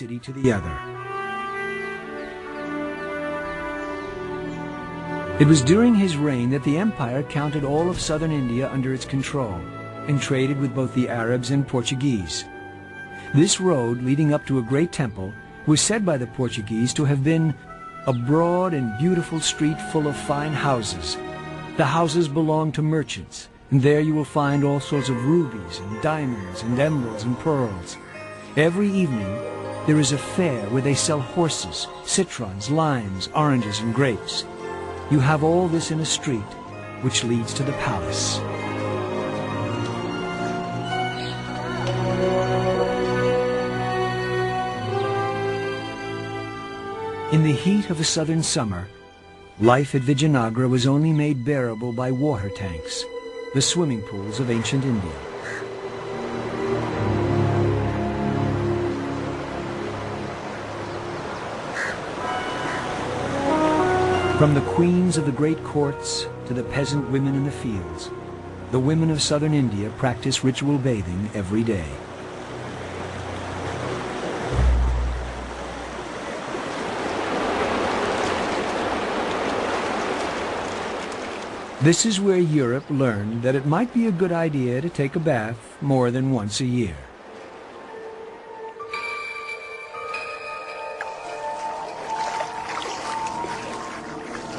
city to the other. It was during his reign that the empire counted all of southern India under its control and traded with both the Arabs and Portuguese. This road leading up to a great temple was said by the Portuguese to have been a broad and beautiful street full of fine houses. The houses belonged to merchants, and there you will find all sorts of rubies and diamonds and emeralds and pearls. Every evening there is a fair where they sell horses, citrons, limes, oranges, and grapes. You have all this in a street which leads to the palace. In the heat of a southern summer, life at Vijayanagara was only made bearable by water tanks, the swimming pools of ancient India. From the queens of the great courts to the peasant women in the fields, the women of southern India practice ritual bathing every day. This is where Europe learned that it might be a good idea to take a bath more than once a year.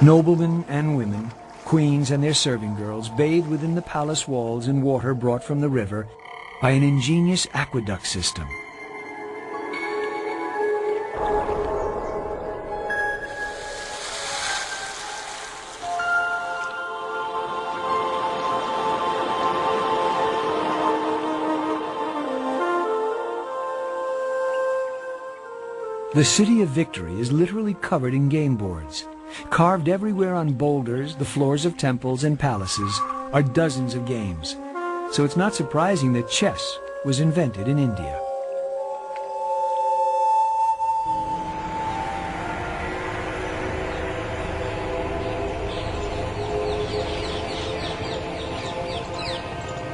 Noblemen and women, queens and their serving girls bathed within the palace walls in water brought from the river by an ingenious aqueduct system. The City of Victory is literally covered in game boards. Carved everywhere on boulders, the floors of temples and palaces, are dozens of games. So it's not surprising that chess was invented in India.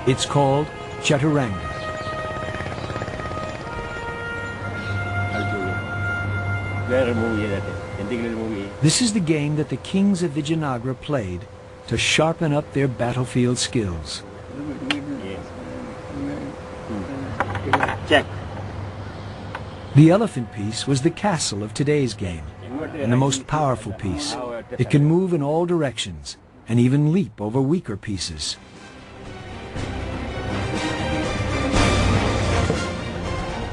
It's called Chaturanga. This is the game that the kings of Vijayanagara played to sharpen up their battlefield skills. Check. The elephant piece was the castle of today's game, and the most powerful piece. It can move in all directions and even leap over weaker pieces.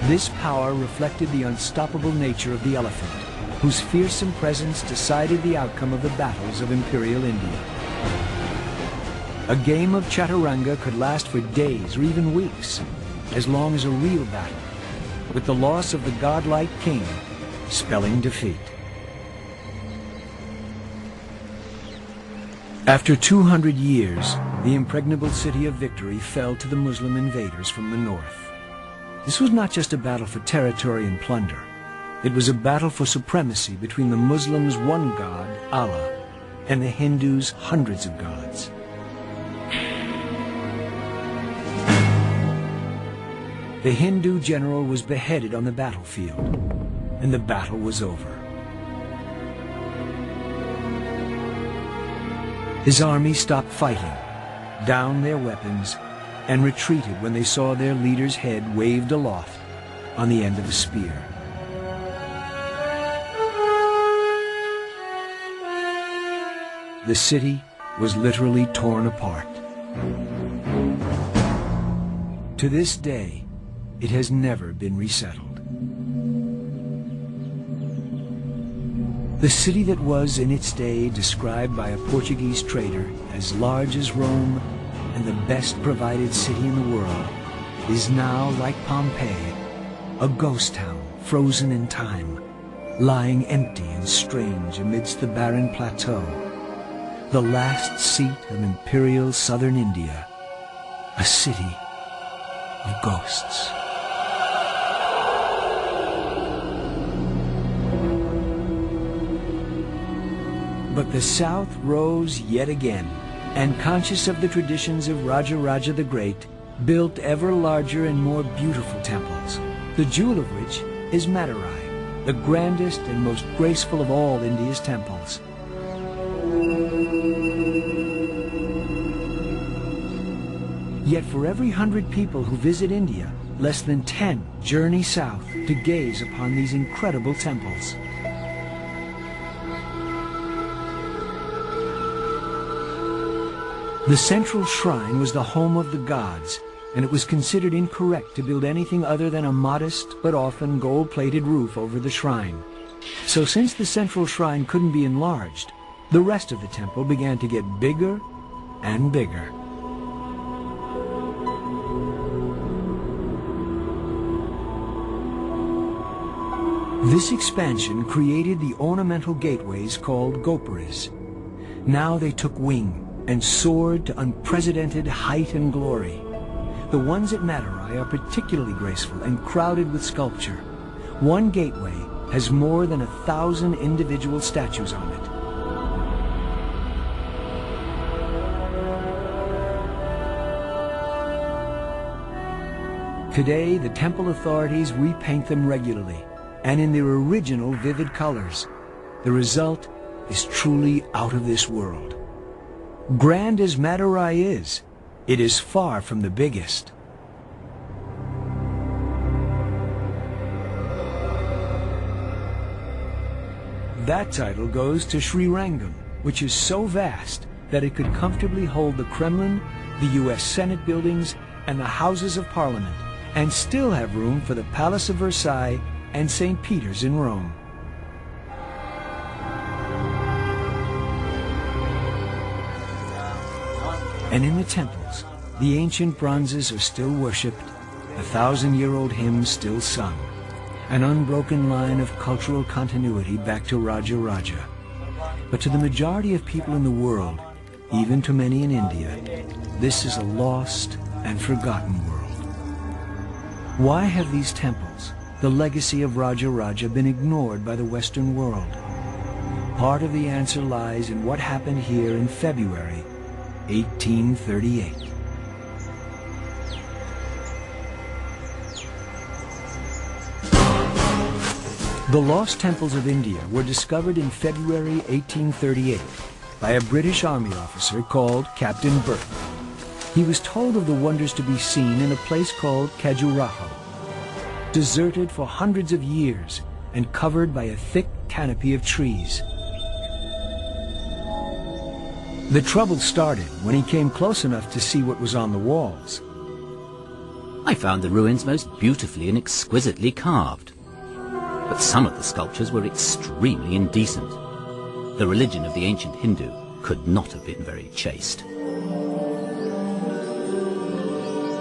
This power reflected the unstoppable nature of the elephant, whose fearsome presence decided the outcome of the battles of Imperial India. A game of Chaturanga could last for days or even weeks, as long as a real battle, with the loss of the godlike king spelling defeat. After 200 years, the impregnable city of Victory fell to the Muslim invaders from the north. This was not just a battle for territory and plunder. It was a battle for supremacy between the Muslims' one god, Allah, and the Hindus' hundreds of gods. The Hindu general was beheaded on the battlefield, and the battle was over. His army stopped fighting, downed their weapons, and retreated when they saw their leader's head waved aloft on the end of a spear. The city was literally torn apart. To this day, it has never been resettled. The city that was in its day described by a Portuguese trader as large as Rome and the best provided city in the world is now, like Pompeii, a ghost town frozen in time, lying empty and strange amidst the barren plateau, the last seat of imperial southern India, a city of ghosts. But the South rose yet again, and conscious of the traditions of Raja the Great, built ever larger and more beautiful temples, the jewel of which is Madurai, the grandest and most graceful of all India's temples. Yet for every 100 people who visit India, less than 10 journey south to gaze upon these incredible temples. The central shrine was the home of the gods, and it was considered incorrect to build anything other than a modest but often gold-plated roof over the shrine. So since the central shrine couldn't be enlarged, the rest of the temple began to get bigger and bigger. This expansion created the ornamental gateways called gopuras. Now they took wing and soared to unprecedented height and glory. The ones at Madurai are particularly graceful and crowded with sculpture. One gateway has more than 1,000 individual statues on it. Today, the temple authorities repaint them regularly and in their original vivid colors. The result is truly out of this world. Grand as Madurai is, it is far from the biggest. That title goes to Sri Rangam, which is so vast that it could comfortably hold the Kremlin, the U.S. Senate buildings, and the Houses of Parliament, and still have room for the Palace of Versailles and St. Peter's in Rome. And in the temples, the ancient bronzes are still worshipped, 1,000-year-old hymns still sung, an unbroken line of cultural continuity back to Raja Raja. But to the majority of people in the world, even to many in India, this is a lost and forgotten world. Why have these temples, the legacy of Raja Raja, been ignored by the Western world? Part of the answer lies in what happened here in February 1838. The lost temples of India were discovered in February 1838 by a British army officer called Captain Burke. He was told of the wonders to be seen in a place called Khajuraho, deserted for hundreds of years and covered by a thick canopy of trees. The trouble started when he came close enough to see what was on the walls. I found the ruins most beautifully and exquisitely carved. But some of the sculptures were extremely indecent. The religion of the ancient Hindu could not have been very chaste.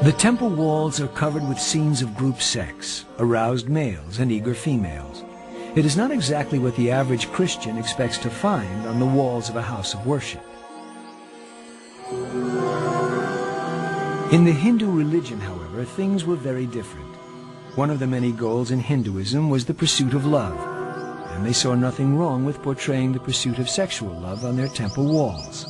The temple walls are covered with scenes of group sex, aroused males and eager females. It is not exactly what the average Christian expects to find on the walls of a house of worship. In the Hindu religion, however, things were very different. One of the many goals in Hinduism was the pursuit of love, and they saw nothing wrong with portraying the pursuit of sexual love on their temple walls.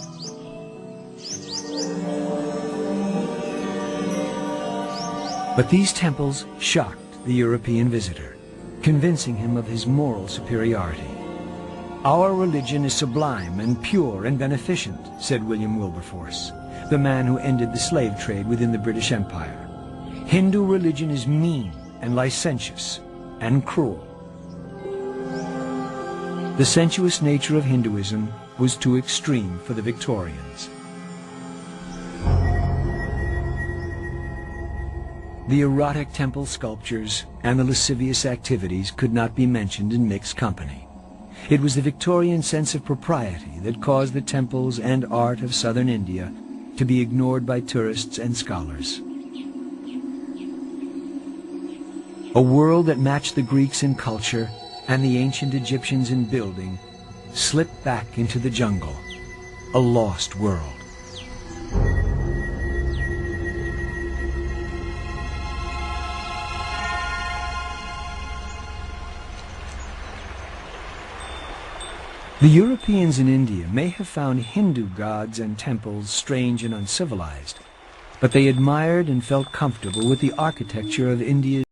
But these temples shocked the European visitor, convincing him of his moral superiority. "Our religion is sublime and pure and beneficent," said William Wilberforce, the man who ended the slave trade within the British Empire. "Hindu religion is mean and licentious and cruel." The sensuous nature of Hinduism was too extreme for the Victorians. The erotic temple sculptures and the lascivious activities could not be mentioned in mixed company. It was the Victorian sense of propriety that caused the temples and art of southern India to be ignored by tourists and scholars. A world that matched the Greeks in culture and the ancient Egyptians in building slipped back into the jungle, a lost world. The Europeans in India may have found Hindu gods and temples strange and uncivilized, but they admired and felt comfortable with the architecture of India's